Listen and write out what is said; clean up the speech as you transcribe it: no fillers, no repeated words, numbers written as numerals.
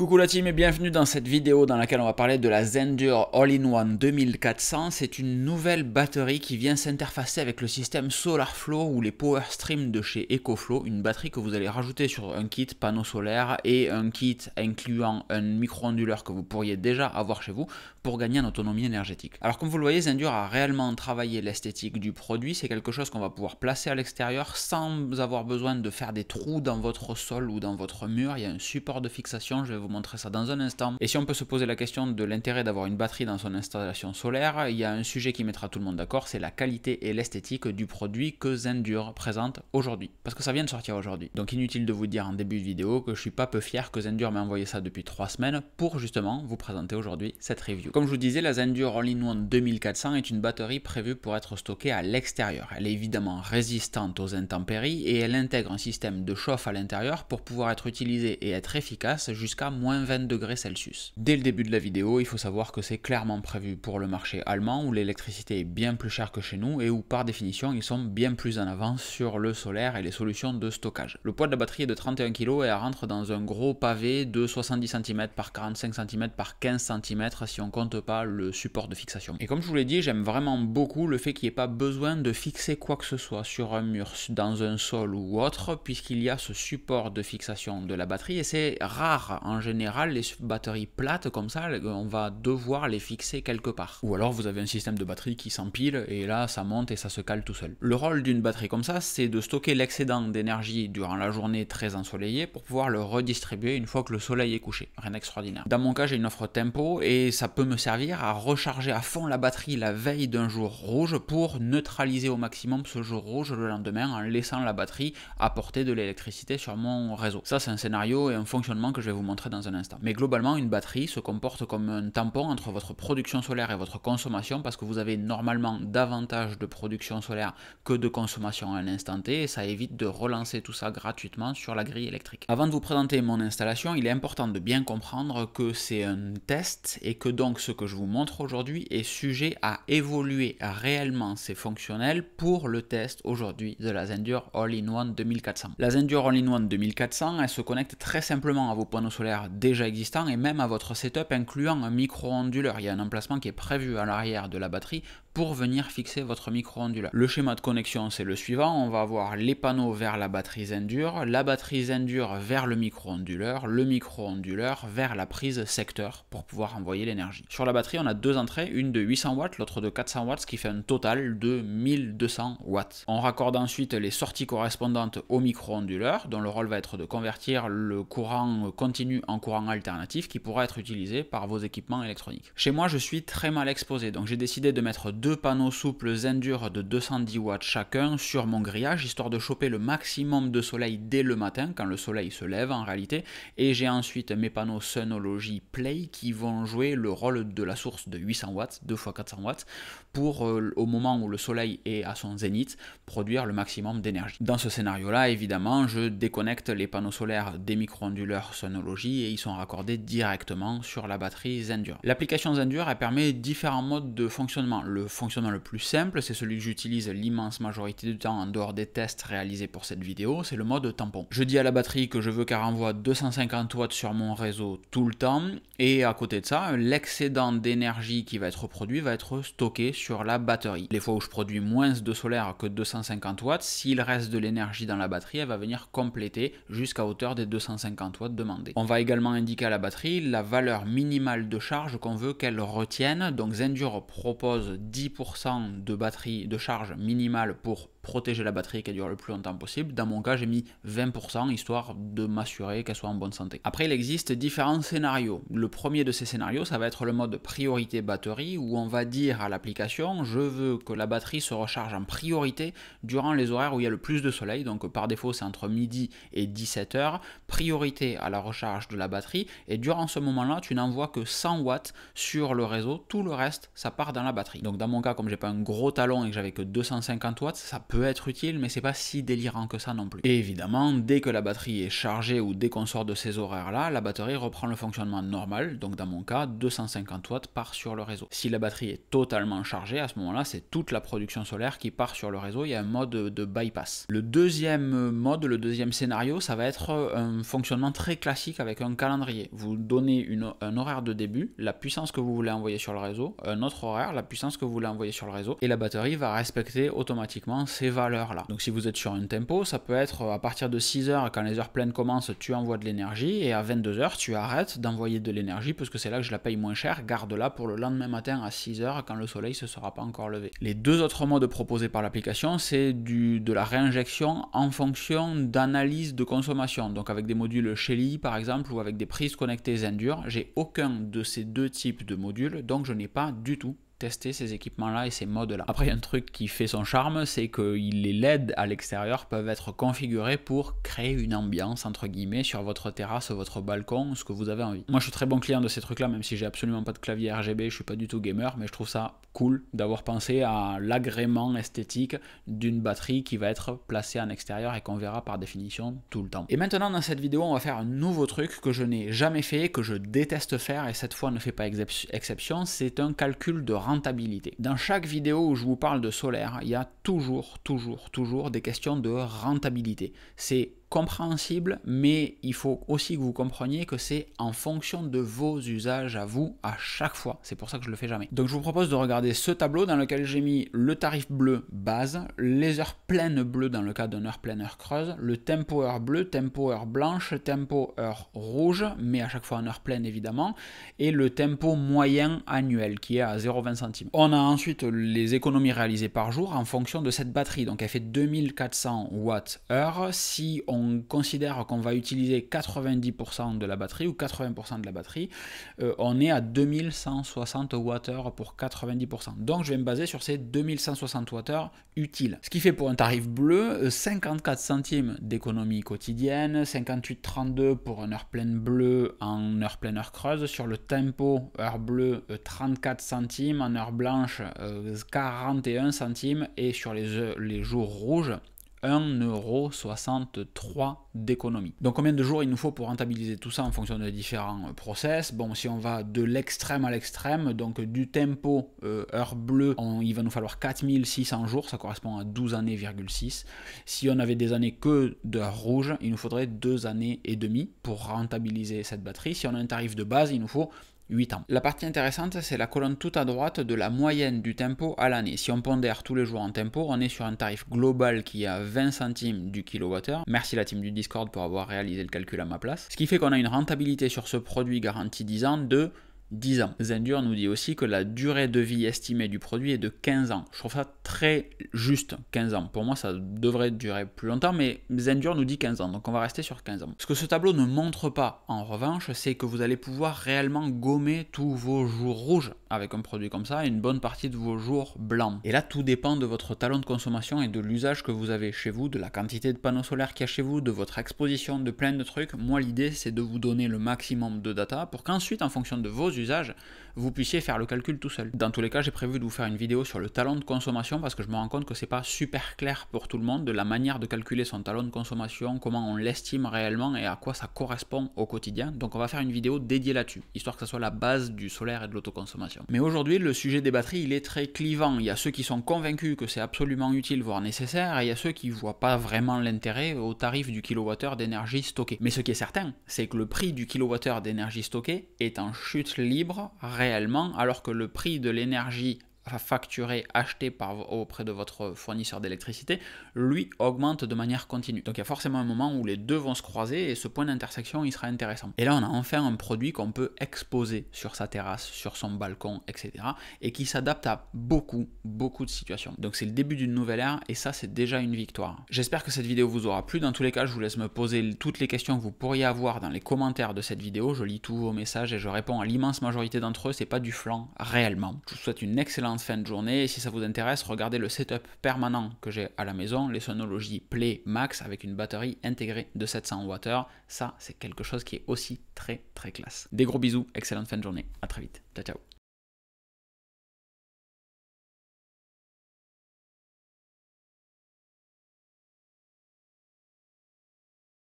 Coucou la team et bienvenue dans cette vidéo dans laquelle on va parler de la Zendure All-in-One 2400. C'est une nouvelle batterie qui vient s'interfacer avec le système SolarFlow ou les Power Stream de chez EcoFlow. Une batterie que vous allez rajouter sur un kit panneau solaire et un kit incluant un micro-onduleur que vous pourriez déjà avoir chez vous pour gagner en autonomie énergétique. Alors comme vous le voyez, Zendure a réellement travaillé l'esthétique du produit. C'est quelque chose qu'on va pouvoir placer à l'extérieur sans avoir besoin de faire des trous dans votre sol ou dans votre mur. Il y a un support de fixation, je vais vous montrer ça dans un instant. Et si on peut se poser la question de l'intérêt d'avoir une batterie dans son installation solaire, il y a un sujet qui mettra tout le monde d'accord, c'est la qualité et l'esthétique du produit que Zendure présente aujourd'hui. Parce que ça vient de sortir aujourd'hui. Donc inutile de vous dire en début de vidéo que je suis pas peu fier que Zendure m'ait envoyé ça depuis 3 semaines pour justement vous présenter aujourd'hui cette review. Comme je vous disais, la Zendure All-in-One 2400 est une batterie prévue pour être stockée à l'extérieur. Elle est évidemment résistante aux intempéries et elle intègre un système de chauffe à l'intérieur pour pouvoir être utilisée et être efficace jusqu'à moins 20 degrés Celsius. Dès le début de la vidéo, il faut savoir que c'est clairement prévu pour le marché allemand où l'électricité est bien plus chère que chez nous et où par définition ils sont bien plus en avance sur le solaire et les solutions de stockage. Le poids de la batterie est de 31 kg et elle rentre dans un gros pavé de 70 cm par 45 cm par 15 cm si on compte pas le support de fixation. Et comme je vous l'ai dit, j'aime vraiment beaucoup le fait qu'il n'y ait pas besoin de fixer quoi que ce soit sur un mur, dans un sol ou autre, puisqu'il y a ce support de fixation de la batterie et c'est rare en général les batteries plates comme ça, on va devoir les fixer quelque part. Ou alors vous avez un système de batterie qui s'empile et là ça monte et ça se cale tout seul. Le rôle d'une batterie comme ça, c'est de stocker l'excédent d'énergie durant la journée très ensoleillée pour pouvoir le redistribuer une fois que le soleil est couché. Rien d'extraordinaire. Dans mon cas, j'ai une offre tempo et ça peut me servir à recharger à fond la batterie la veille d'un jour rouge pour neutraliser au maximum ce jour rouge le lendemain en laissant la batterie apporter de l'électricité sur mon réseau. Ça, c'est un scénario et un fonctionnement que je vais vous montrer dans un instant. Mais globalement, une batterie se comporte comme un tampon entre votre production solaire et votre consommation parce que vous avez normalement davantage de production solaire que de consommation à un instant T et ça évite de relancer tout ça gratuitement sur la grille électrique. Avant de vous présenter mon installation, il est important de bien comprendre que c'est un test et que donc ce que je vous montre aujourd'hui est sujet à évoluer réellement, c'est fonctionnel pour le test aujourd'hui de la Zendure All-in-One 2400. La Zendure All-in-One 2400, elle se connecte très simplement à vos panneaux solaires déjà existants et même à votre setup incluant un micro-onduleur. Il y a un emplacement qui est prévu à l'arrière de la batterie pour venir fixer votre micro-onduleur. Le schéma de connexion c'est le suivant, on va avoir les panneaux vers la batterie Zendure vers le micro-onduleur vers la prise secteur pour pouvoir envoyer l'énergie. Sur la batterie on a deux entrées, une de 800 watts, l'autre de 400 watts, ce qui fait un total de 1200 watts. On raccorde ensuite les sorties correspondantes au micro-onduleur dont le rôle va être de convertir le courant continu en courant alternatif qui pourra être utilisé par vos équipements électroniques. Chez moi je suis très mal exposé donc j'ai décidé de mettre deux panneaux souples Zendure de 210 watts chacun sur mon grillage histoire de choper le maximum de soleil dès le matin quand le soleil se lève en réalité, et j'ai ensuite mes panneaux Synology Play qui vont jouer le rôle de la source de 800 watts, 2 x 400 watts pour au moment où le soleil est à son zénith produire le maximum d'énergie. Dans ce scénario là évidemment je déconnecte les panneaux solaires des micro-onduleurs Synology et ils sont raccordés directement sur la batterie Zendure. L'application Zendure elle permet différents modes de fonctionnement. Le fonctionnement le plus simple, c'est celui que j'utilise l'immense majorité du temps en dehors des tests réalisés pour cette vidéo, c'est le mode tampon. Je dis à la batterie que je veux qu'elle renvoie 250 watts sur mon réseau tout le temps et à côté de ça, l'excédent d'énergie qui va être produit va être stocké sur la batterie. Les fois où je produis moins de solaire que 250 watts, s'il reste de l'énergie dans la batterie, elle va venir compléter jusqu'à hauteur des 250 watts demandés. On va également indiquer à la batterie la valeur minimale de charge qu'on veut qu'elle retienne. Donc Zendure propose 10% de batterie de charge minimale pour protéger la batterie qu'elle dure le plus longtemps possible. Dans mon cas, j'ai mis 20% histoire de m'assurer qu'elle soit en bonne santé. Après, il existe différents scénarios. Le premier de ces scénarios, ça va être le mode priorité batterie où on va dire à l'application, je veux que la batterie se recharge en priorité durant les horaires où il y a le plus de soleil. Donc par défaut, c'est entre midi et 17h. Priorité à la recharge de la batterie et durant ce moment-là, tu n'envoies que 100 watts sur le réseau. Tout le reste, ça part dans la batterie. Donc dans mon cas, comme j'ai pas un gros talon et que j'avais que 250 watts, ça peut être utile, mais c'est pas si délirant que ça non plus. Et évidemment, dès que la batterie est chargée ou dès qu'on sort de ces horaires-là, la batterie reprend le fonctionnement normal, donc dans mon cas, 250 watts part sur le réseau. Si la batterie est totalement chargée, à ce moment-là, c'est toute la production solaire qui part sur le réseau, il y a un mode de bypass. Le deuxième mode, le deuxième scénario, ça va être un fonctionnement très classique avec un calendrier. Vous donnez un horaire de début, la puissance que vous voulez envoyer sur le réseau, un autre horaire, la puissance que vous voulez envoyer sur le réseau, et la batterie va respecter automatiquement ces valeurs-là. Donc si vous êtes sur un tempo, ça peut être à partir de 6 heures, quand les heures pleines commencent, tu envoies de l'énergie, et à 22 heures, tu arrêtes d'envoyer de l'énergie, parce que c'est là que je la paye moins cher, garde-la pour le lendemain matin à 6 heures, quand le soleil ne se sera pas encore levé. Les deux autres modes proposés par l'application, c'est de la réinjection en fonction d'analyse de consommation, donc avec des modules Shelly par exemple, ou avec des prises connectées Zendur. J'ai aucun de ces deux types de modules, donc je n'ai pas du tout tester ces équipements-là et ces modes-là. Après, il y a un truc qui fait son charme, c'est que les LED à l'extérieur peuvent être configurés pour créer une ambiance, entre guillemets, sur votre terrasse, votre balcon, ce que vous avez envie. Moi, je suis très bon client de ces trucs-là, même si j'ai absolument pas de clavier RGB, je suis pas du tout gamer, mais je trouve ça cool d'avoir pensé à l'agrément esthétique d'une batterie qui va être placée en extérieur et qu'on verra par définition tout le temps. Et maintenant, dans cette vidéo, on va faire un nouveau truc que je n'ai jamais fait, que je déteste faire, et cette fois ne fait pas exception, c'est un calcul de rentabilité. Dans chaque vidéo où je vous parle de solaire, il y a toujours des questions de rentabilité. C'est compréhensible, mais il faut aussi que vous compreniez que c'est en fonction de vos usages à vous à chaque fois. C'est pour ça que je le fais jamais. Donc je vous propose de regarder ce tableau dans lequel j'ai mis le tarif bleu base, les heures pleines bleues dans le cas d'une heure pleine heure creuse, le tempo heure bleu, tempo heure blanche, tempo heure rouge, mais à chaque fois en heure pleine évidemment, et le tempo moyen annuel qui est à 0,20 centimes. On a ensuite les économies réalisées par jour en fonction de cette batterie. Donc elle fait 2400 Wh. Si on considère qu'on va utiliser 90% de la batterie ou 80% de la batterie, on est à 2160 Wh pour 90%. Donc je vais me baser sur ces 2160 Wh utiles. Ce qui fait pour un tarif bleu 54 centimes d'économie quotidienne, 58,32 pour une heure pleine bleue en heure pleine heure creuse. Sur le tempo heure bleue 34 centimes, en heure blanche 41 centimes et sur les jours rouges 1,63 € d'économie. Donc combien de jours il nous faut pour rentabiliser tout ça en fonction de différents process? Bon, si on va de l'extrême à l'extrême, donc du tempo heure bleue, il va nous falloir 4600 jours, ça correspond à 12 années,6. Si on avait des années que d'heure rouge, il nous faudrait 2 années et demie pour rentabiliser cette batterie. Si on a un tarif de base, il nous faut 8 ans. La partie intéressante, c'est la colonne tout à droite de la moyenne du tempo à l'année. Si on pondère tous les jours en tempo, on est sur un tarif global qui est à 20 centimes du kilowattheure. Merci la team du Discord pour avoir réalisé le calcul à ma place. Ce qui fait qu'on a une rentabilité sur ce produit garantie 10 ans de 10 ans. Zendur nous dit aussi que la durée de vie estimée du produit est de 15 ans. Je trouve ça très juste, 15 ans. Pour moi, ça devrait durer plus longtemps, mais Zendur nous dit 15 ans, donc on va rester sur 15 ans. Ce que ce tableau ne montre pas, en revanche, c'est que vous allez pouvoir réellement gommer tous vos jours rouges avec un produit comme ça et une bonne partie de vos jours blancs. Et là, tout dépend de votre talon de consommation et de l'usage que vous avez chez vous, de la quantité de panneaux solaires qu'il y a chez vous, de votre exposition, de plein de trucs. Moi, l'idée, c'est de vous donner le maximum de data pour qu'ensuite, en fonction de vos usages, vous puissiez faire le calcul tout seul. Dans tous les cas, j'ai prévu de vous faire une vidéo sur le talon de consommation parce que je me rends compte que c'est pas super clair pour tout le monde de la manière de calculer son talon de consommation, comment on l'estime réellement et à quoi ça correspond au quotidien. Donc on va faire une vidéo dédiée là-dessus, histoire que ça soit la base du solaire et de l'autoconsommation. Mais aujourd'hui, le sujet des batteries, il est très clivant. Il y a ceux qui sont convaincus que c'est absolument utile, voire nécessaire, et il y a ceux qui voient pas vraiment l'intérêt au tarif du kilowattheure d'énergie stockée. Mais ce qui est certain, c'est que le prix du kilowattheure d'énergie stockée est en chute libre réellement, alors que le prix de l'énergie facturé, acheté auprès de votre fournisseur d'électricité, lui augmente de manière continue. Donc il y a forcément un moment où les deux vont se croiser et ce point d'intersection il sera intéressant. Et là on a enfin un produit qu'on peut exposer sur sa terrasse, sur son balcon, etc. et qui s'adapte à beaucoup de situations. Donc c'est le début d'une nouvelle ère et ça c'est déjà une victoire. J'espère que cette vidéo vous aura plu. Dans tous les cas, je vous laisse me poser toutes les questions que vous pourriez avoir dans les commentaires de cette vidéo. Je lis tous vos messages et je réponds à l'immense majorité d'entre eux. C'est pas du flan réellement. Je vous souhaite une excellente fin de journée et si ça vous intéresse, regardez le setup permanent que j'ai à la maison, les Sonology Play Max avec une batterie intégrée de 700 Wh. Ça, c'est quelque chose qui est aussi très classe. Des gros bisous, excellente fin de journée, à très vite, ciao ciao.